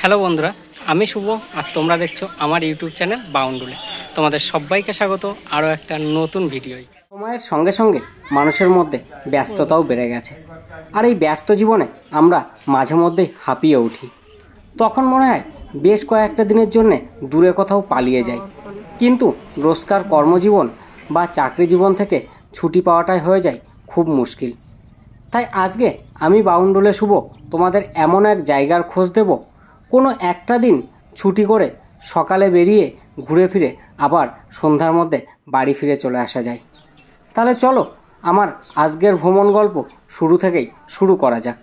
Hello বন্ধুরা, আমি শুভ আর তোমরা দেখছো আমার ইউটিউব চ্যানেল বাউন্ডুলে। তোমাদের সবাইকে স্বাগত আরও একটা নতুন ভিডিওয়। সময়ের সঙ্গে সঙ্গে মানুষের মধ্যে ব্যস্ততাও বেড়ে গেছে, আর এই ব্যস্ত জীবনে আমরা মাঝে মধ্যেই হাঁপিয়ে উঠি। তখন মনে হয় বেশ কয়েকটা দিনের জন্যে দূরে কোথাও পালিয়ে যাই, কিন্তু রোজকার কর্মজীবন বা চাকরি জীবন থেকে ছুটি পাওয়াটাই হয়ে যায় খুব মুশকিল। তাই আজকে আমি বাউন্ডুলে শুভ তোমাদের এমন এক জায়গার খোঁজ দেব, কোনো একটা দিন ছুটি করে সকালে বেরিয়ে ঘুরে ফিরে আবার সন্ধ্যার মধ্যে বাড়ি ফিরে চলে আসা যায়। তাহলে চলো আমার আজকের ভ্রমণ গল্প শুরু থেকেই শুরু করা যাক।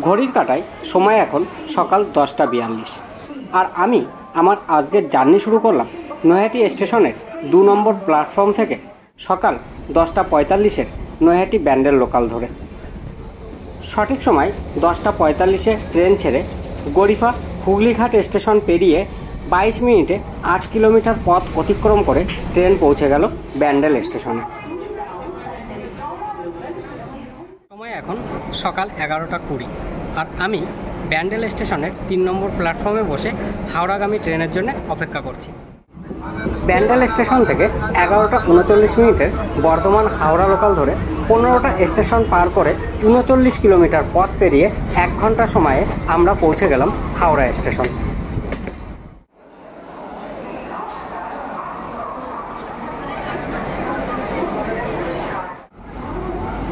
ঘড়ির কাঁটায় সময় এখন সকাল 10:42, আর আমি আমার আজকের জার্নি শুরু করলাম নৈহাটি স্টেশনের 2 নম্বর প্ল্যাটফর্ম থেকে সকাল 10:45-এর নৈহাটি ব্যান্ডেল লোকাল ধরে। সঠিক সময় 10:45-এ ট্রেন ছেড়ে গরিফা হুগলিঘাট স্টেশন পেরিয়ে 22 মিনিটে 8 কিলোমিটার পথ অতিক্রম করে ট্রেন পৌঁছে গেল ব্যান্ডেল স্টেশনে। সময় এখন সকাল 11:20, আর আমি ব্যান্ডেল স্টেশনের 3 নম্বর প্ল্যাটফর্মে বসে হাওড়াগামী ট্রেনের জন্য অপেক্ষা করছি। ব্যান্ডেল স্টেশন থেকে 11:39 বর্ধমান হাওড়া লোকাল ধরে 15টা স্টেশন পার করে 39 কিলোমিটার পথ পেরিয়ে 1 ঘন্টা সময়ে আমরা পৌঁছে গেলাম হাওড়া স্টেশন।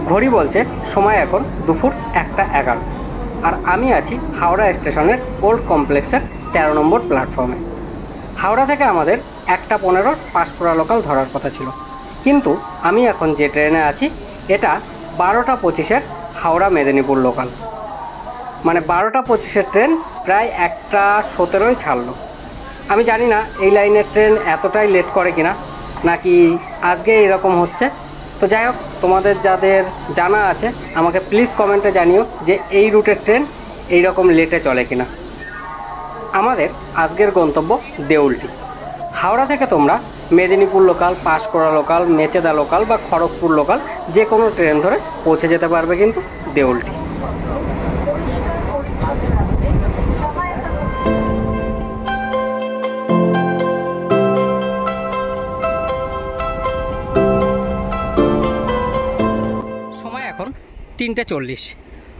ঘড়ি বলছে সময় এখন দুপুর 1:11, আর আমি আছি হাওড়া স্টেশনের ওল্ড কমপ্লেক্সের 13 নম্বর প্ল্যাটফর্মে। হাওড়া থেকে আমাদের 1:15 পাঁশকুড়া লোকাল ধরার কথা ছিল, কিন্তু আমি এখন যে ট্রেনে আছি এটা 12:25 হাওড়া মেদিনীপুর লোকাল। মানে 12:25 ট্রেন প্রায় 1:17 ছাড়লো। আমি জানি না এই লাইনের ট্রেন এতটাই লেট করে কিনা, নাকি আজকে এরকম হচ্ছে। তো যাই হোক, তোমাদের যাদের জানা আছে আমাকে প্লিজ কমেন্টে জানিও যে এই রুটের ট্রেন এইরকম লেটে চলে কিনা। আমাদের আজকের গন্তব্য দেউলটি। হাওড়া থেকে তোমরা Medinipur local, Panskura local, Mecheda local বা খড়গপুর লোকাল যে কোনো ট্রেন ধরে পৌঁছে যেতে পারবে কিন্তু দেউলটি। সময় এখন 3:40,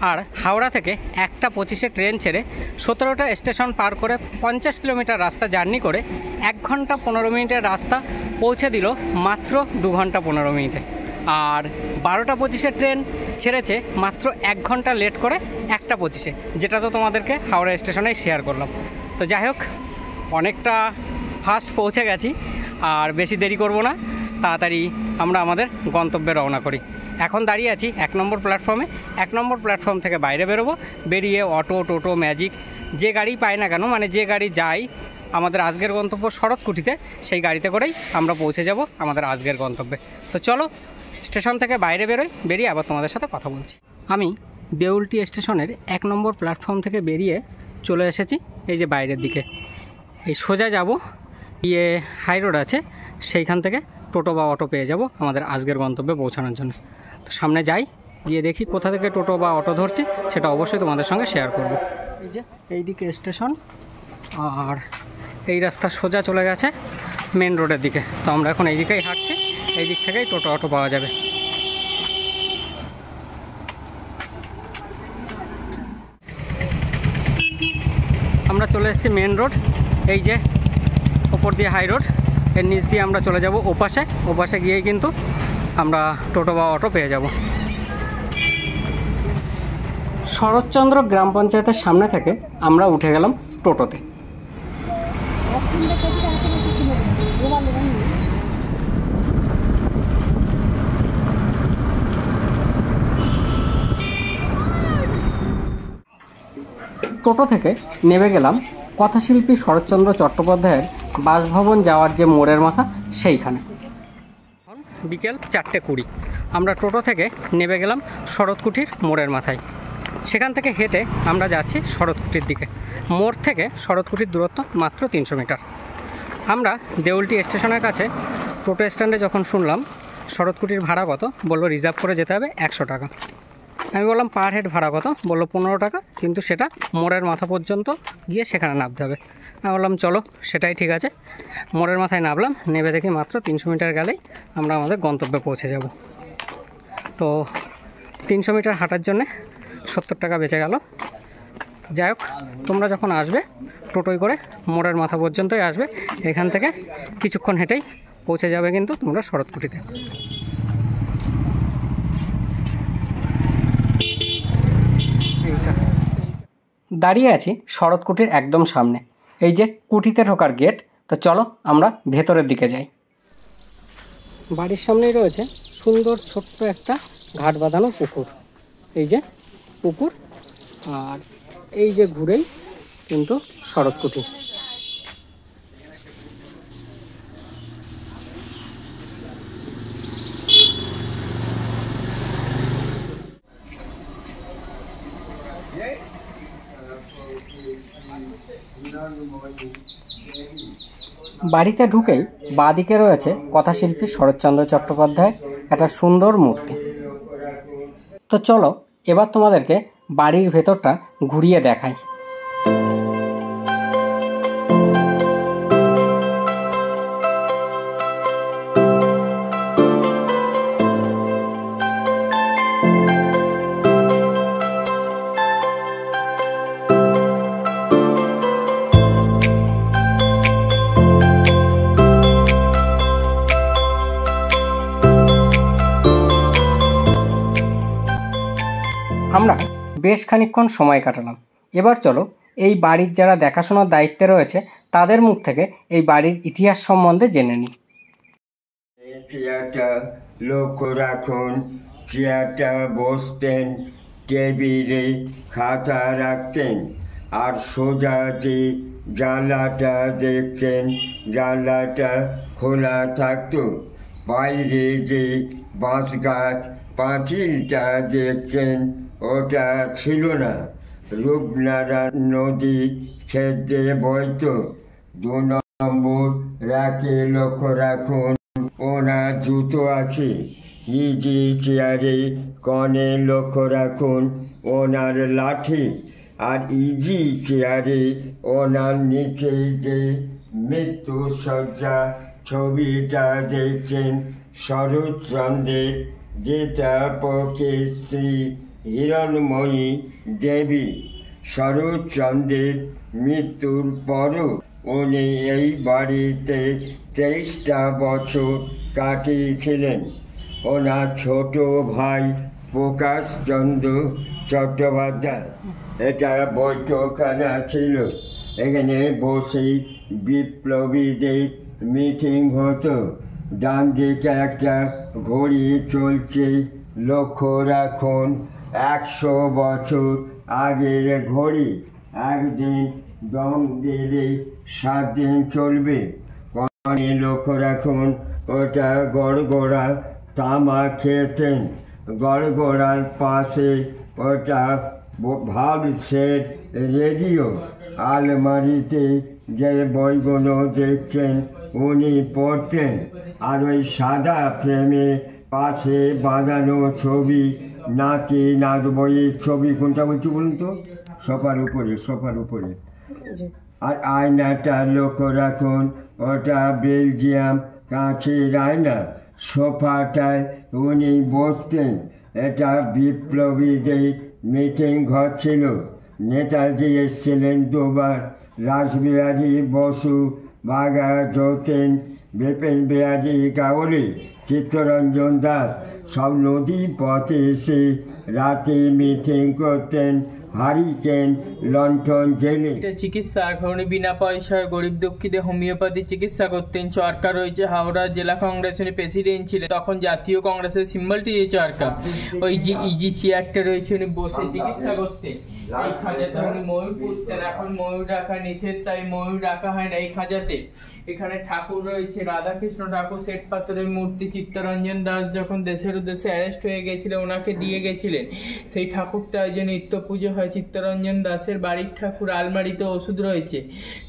আর হাওড়া থেকে 1:25 ট্রেন ছেড়ে 17টা স্টেশন পার করে 50 কিলোমিটার রাস্তা জার্নি করে 1 ঘন্টা 15 মিনিটের রাস্তা পৌঁছে দিল মাত্র 2 ঘন্টা 15 মিনিটে। আর 12:25 ট্রেন ছেড়েছে মাত্র 1 ঘন্টা লেট করে 1:25, যেটা তো তোমাদেরকে হাওড়া স্টেশনে শেয়ার করলাম। তো যাই হোক, অনেকটা ফাস্ট পৌঁছে গেছি, আর বেশি দেরি করব না, তাড়াতাড়ি আমরা আমাদের গন্তব্যে রওনা করি। এখন দাঁড়িয়ে আছি 1 নম্বর প্ল্যাটফর্মে। 1 নম্বর প্ল্যাটফর্ম থেকে বাইরে বেরোবো, বেরিয়ে অটো, টোটো, ম্যাজিক যে গাড়ি পাই না কেন, মানে যে গাড়ি যাই আমাদের আজকের গন্তব্য শরৎকুঠিতে, সেই গাড়িতে করেই আমরা পৌঁছে যাব আমাদের আজকের গন্তব্যে। তো চলো স্টেশন থেকে বাইরে বেরোই, বেরিয়ে আবার তোমাদের সাথে কথা বলছি। আমি দেউলটি স্টেশনের 1 নম্বর প্ল্যাটফর্ম থেকে বেরিয়ে চলে এসেছি এই যে বাইরের দিকে। এই সোজা যাব, গিয়ে হাই রোড আছে, সেইখান থেকে টোটো বা অটো পেয়ে যাব আমাদের আজকের গন্তব্যে পৌঁছানোর জন্য। তো সামনে যাই, গিয়ে দেখি কোথা থেকে টোটো বা অটো ধরছি, সেটা অবশ্যই তোমাদের সঙ্গে শেয়ার করব। এই যে এইদিকে স্টেশন, আর এই রাস্তা সোজা চলে গেছে মেন রোডের দিকে। তো আমরা এখন এই দিকেই হাঁটছি, এই দিক থেকেই টোটো অটো পাওয়া যাবে। আমরা চলে এসেছি মেন রোড, এই যে ওপর দিয়ে হাই রোড, এর নিচ দিয়ে আমরা চলে যাব ওপাশে। ওপাশে গিয়েই কিন্তু আমরা টোটো বা অটো পেয়ে যাব। শরৎচন্দ্র গ্রাম পঞ্চায়েতের সামনে থেকে আমরা উঠে গেলাম টোটোতে। টোটো থেকে নেমে গেলাম কথাশিল্পী শরৎচন্দ্র চট্টোপাধ্যায়ের বাসভবন যাওয়ার যে মোড়ের মাথা, সেইখানে। বিকেল 4:20, আমরা টোটো থেকে নেমে গেলাম শরৎকুঠির মোড়ের মাথায়। সেখান থেকে হেঁটে আমরা যাচ্ছি শরৎকুঠির দিকে। মোড় থেকে শরৎকুঠির দূরত্ব মাত্র 300 মিটার। আমরা দেউলটি স্টেশনের কাছে টোটো স্ট্যান্ডে যখন শুনলাম শরৎকুঠির ভাড়া কত, বললো রিজার্ভ করে যেতে হবে 100 টাকা। আমি বললাম পার হেড ভাড়া কত, বললো 15 টাকা, কিন্তু সেটা মোড়ের মাথা পর্যন্ত গিয়ে সেখানে নামতে হবে। আমি বললাম চলো সেটাই ঠিক আছে। মোড়ের মাথায় নামলাম, নেমে দেখি মাত্র 300 মিটার গেলেই আমরা আমাদের গন্তব্যে পৌঁছে যাব। তো 300 মিটার হাঁটার জন্যে 70 টাকা বেঁচে গেল। যাই হোক, তোমরা যখন আসবে টোটোয় করে মোড়ের মাথা পর্যন্তই আসবে, এখান থেকে কিছুক্ষণ হেঁটেই পৌঁছে যাবে কিন্তু তোমরা শরৎকুঠিতে। দাঁড়িয়ে আছি শরৎকুঠির একদম সামনে, এই যে কুঠিতে ঢোকার গেট। তো চলো আমরা ভেতরের দিকে যাই। বাড়ির সামনেই রয়েছে সুন্দর ছোট্ট একটা ঘাট বাঁধানো পুকুর। এই যে পুকুর, আর এই যে ঘুরেই কিন্তু শরৎকুঠি। বাড়িতে ঢুকেই বাঁদিকে রয়েছে কথাশিল্পী শরৎচন্দ্র চট্টোপাধ্যায় একটা সুন্দর মূর্তি। তো চলো এবার তোমাদেরকে বাড়ির ভেতরটা ঘুরিয়ে দেখাই। আমরা বেশ খানিকক্ষণ সময় কাটালাম। এবার চলো এই বাড়ির যারা দেখাশোনার দায়িত্বে রয়েছে তাদের মুখ থেকে এই বাড়ির ইতিহাস সম্বন্ধে জেনে নিই। চেয়ারটা লক্ষ্য রাখুন, চেয়ারটা বসতেন, টেবিলে খাতা রাখতেন, আর সোজা যে জানলাটা দেখছেন জানলাটা খোলা থাকতো। বাইরে যে বাঁশ গাছ পাঁচিলটা দেখছেন ওটা ছিল না, রূপনারায়ণ নদী সেদ্ধে বইত। 2 নম্বর র্যাকে লক্ষ্য রাখুন, ওনার জুতো আছে। ইজি চেয়ারে কনে লক্ষ্য রাখুন, ওনার লাঠি। আর ইজি চেয়ারে ওনার নিচে যে মৃত্যু সজ্জা ছবিটা দেখছেন শরৎচন্দ্রের, যেটা পক্ষে শ্রী হিরণময়ী দেবী। শরৎচন্দ্রের মৃত্যুর পরও উনি এই বাড়িতে 23টা বছর কাটিয়েছিলেন। ওনার ছোট ভাই প্রকাশচন্দ্র চট্টোপাধ্যায়, এটা বৈঠকখানা ছিল, এখানে বসে বিপ্লবীদের মিটিং হতো। ডান দিকে একটা ঘড়ি চলছে, লক্ষ্য রাখুন 100 বছর আগের ঘড়ি। একদিন দম দিলে 7 দিন চলবে। কনে লক্ষ্য রাখুন, ওটা গড়গড়া তামা খেতেন। গড়গড়ার পাশে ওটা ভাব সেট রেডিও। আলমারিতে যে বইগুলো দেখছেন উনি পড়তেন। আর ওই সাদা ফ্রেমে পাশে বাঁধানো ছবি, নাতি নাত বইয়ের ছবি। কোনটা বলছি বলুন তো? সোফার উপরে। আর আয়নাটা লক্ষ্য রাখুন, ওটা বেলজিয়াম কাঁচের আয়না। সোফাটায় উনি বসতেন। এটা বিপ্লবীদের মিটিং ঘর ছিল। নেতাজি এসেছিলেন 2 বার, রাসবিহারী বসু, বাঘা যতীন, বিপিন বিহারী গাওলি, চিত্তরঞ্জন দাস সব নদী পথে এসে রাতে মিটিং করতেন, হারিকেন লণ্ঠন জেলে। চিকিৎসা এখন বিনা পয়সায় গরিব দুঃখীদের হোমিওপ্যাথি চিকিৎসা করতেন। চরকা রয়েছে, হাওড়া জেলা কংগ্রেসের প্রেসিডেন্ট ছিলেন, তখন জাতীয় কংগ্রেসের সিম্বলটি এই চরকা। ওই যে ইজি চেয়ারটা রয়েছে, উনি বসে চিকিৎসা করতেন। এই খাঁচাতে উনি ময়ূর পুষতেন, এখন ময়ূর রাখা নিষেধ, তাই ময়ূর রাখা হয় না এই খাঁচাতে। এখানে ঠাকুর রয়েছে, রাধাকৃষ্ণ ঠাকুর শ্বেত পাথরের মূর্তি। চিত্তরঞ্জন দাস যখন দেশের উদ্দেশ্যে অ্যারেস্ট হয়ে গেছিলেন ওনাকে দিয়ে গেছিলেন, সেই ঠাকুরটা যে নিত্য পুজো হয়। চিত্তরঞ্জন দাসের বাড়ির ঠাকুর, আলমারিতে ওষুধ রয়েছে।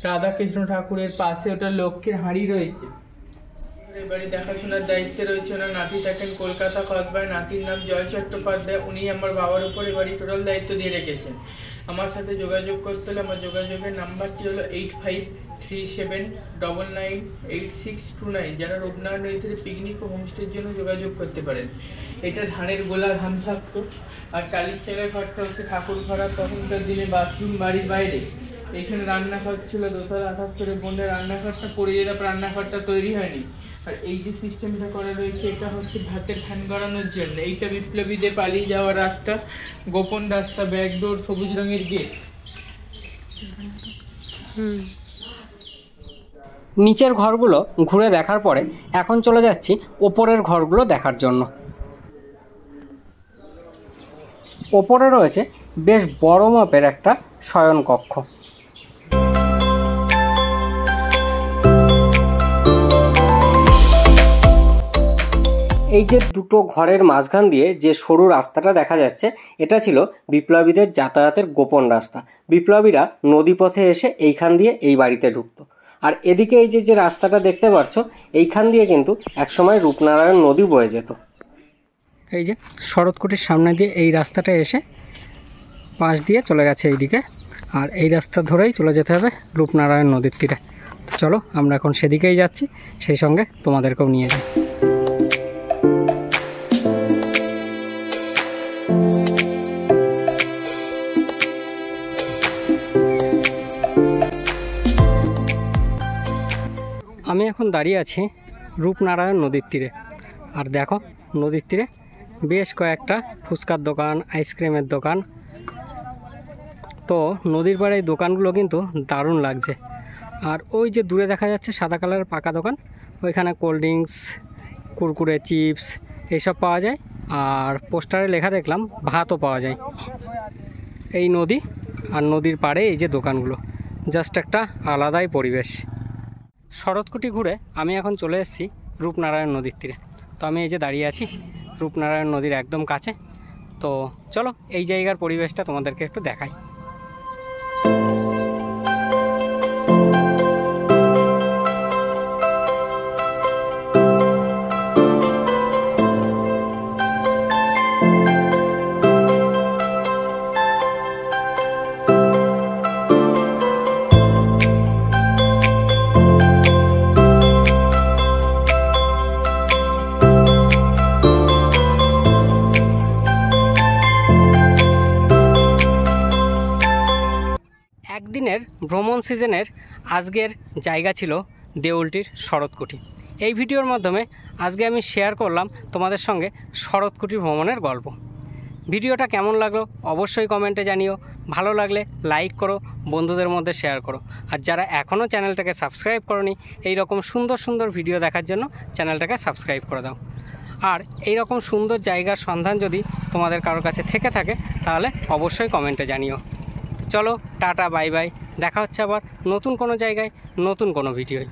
রাধাকৃষ্ণ ঠাকুরের পাশে ওটা লক্ষ্মীর হাঁড়ি রয়েছে। এই বাড়ি দেখাশোনার দায়িত্বে রয়েছে ওনার নাতি, থাকেন কলকাতা কসবায়। নাতির নাম জয় চট্টোপাধ্যায়। উনি আমার বাবার উপর এই বাড়ি টোটাল দায়িত্ব দিয়ে রেখেছেন। আমার সাথে যোগাযোগ করতে হলে আমার যোগাযোগের নাম্বারটি হলো 8537998629। যারা রূপনারায়ণ নদীতে পিকনিক ও হোমস্টের জন্য যোগাযোগ করতে পারেন। এটা ধানের গোলা ধান থাকতো, আর টালির চালের ঘরটা হচ্ছে ঠাকুর ঘরা। তখনকার দিনে বাথরুম বাড়ির বাইরে, এখানে রান্নাঘর ছিল দোতলা। হঠাৎ করে বোনের রান্নাঘরটা পড়ে যেতে রান্নাঘরটা তৈরি হয়নি। আর এই যে সিস্টেমটা করা রয়েছে এটা হচ্ছে ভাতের ধান গড়ানোর জন্য। এইটা বিপ্লবীদের পালিয়ে যাওয়ার রাস্তা, গোপন রাস্তা, ব্যাকডোর, সবুজ রঙের গেট। নিচের ঘরগুলো ঘুরে দেখার পরে এখন চলে যাচ্ছি ওপরের ঘরগুলো দেখার জন্য। ওপরে রয়েছে বেশ বড় মাপের একটা শয়নকক্ষ। এই যে দুটো ঘরের মাঝখান দিয়ে যে সরু রাস্তাটা দেখা যাচ্ছে, এটা ছিল বিপ্লবীদের যাতায়াতের গোপন রাস্তা। বিপ্লবীরা নদীপথে এসে এইখান দিয়ে এই বাড়িতে ঢুকতো। আর এদিকে এই যে রাস্তাটা দেখতে পাচ্ছ, এইখান দিয়ে কিন্তু একসময় রূপনারায়ণ নদী বয়ে যেত। এই যে শরৎকুটির সামনে দিয়ে এই রাস্তাটা এসে পাশ দিয়ে চলে গেছে এইদিকে, আর এই রাস্তা ধরেই চলে যেতে হবে রূপনারায়ণ নদীর তীরে। তো চলো আমরা এখন সেদিকেই যাচ্ছি, সেই সঙ্গে তোমাদেরকেও নিয়ে যাই। আমি এখন দাঁড়িয়ে আছি রূপনারায়ণ নদীর তীরে। আর দেখো নদীর তীরে বেশ কয়েকটা ফুচকার দোকান, আইসক্রিমের দোকান। তো নদীর পাড়ে এই দোকানগুলো কিন্তু দারুণ লাগছে। আর ওই যে দূরে দেখা যাচ্ছে সাদা কালারের পাকা দোকান, ওইখানে কোল্ড ড্রিঙ্কস, কুরকুরে, চিপস এইসব পাওয়া যায়। আর পোস্টারে লেখা দেখলাম ভাতও পাওয়া যায়। এই নদী আর নদীর পাড়ে এই যে দোকানগুলো, জাস্ট একটা আলাদাই পরিবেশ। শরৎকুটি ঘুরে আমি এখন চলে এসেছি রূপনারায়ণ নদীর তীরে। তো আমি এই যে দাঁড়িয়ে আছি রূপনারায়ণ নদীর একদম কাছে। তো চলো এই জায়গার পরিবেশটা তোমাদেরকে একটু দেখাই। একদিনের ভ্রমণ সিজনের আজকের জায়গা ছিল দেউলটির শরৎকুটি। এই ভিডিওর মাধ্যমে আজকে আমি শেয়ার করলাম তোমাদের সঙ্গে শরৎকুটি ভ্রমণের গল্প। ভিডিওটা কেমন লাগলো অবশ্যই কমেন্টে জানিও। ভালো লাগলে লাইক করো, বন্ধুদের মধ্যে শেয়ার করো। আর যারা এখনও চ্যানেলটাকে সাবস্ক্রাইব করোনি, এই রকম সুন্দর সুন্দর ভিডিও দেখার জন্য চ্যানেলটাকে সাবস্ক্রাইব করে দাও। আর এই রকম সুন্দর জায়গার সন্ধান যদি তোমাদের কারোর কাছে থেকে থাকে তাহলে অবশ্যই কমেন্টে জানিও। চলো টাটা, বাই বাই। দেখা হচ্ছে আবার নতুন কোনো জায়গায়, নতুন কোনো ভিডিওয়।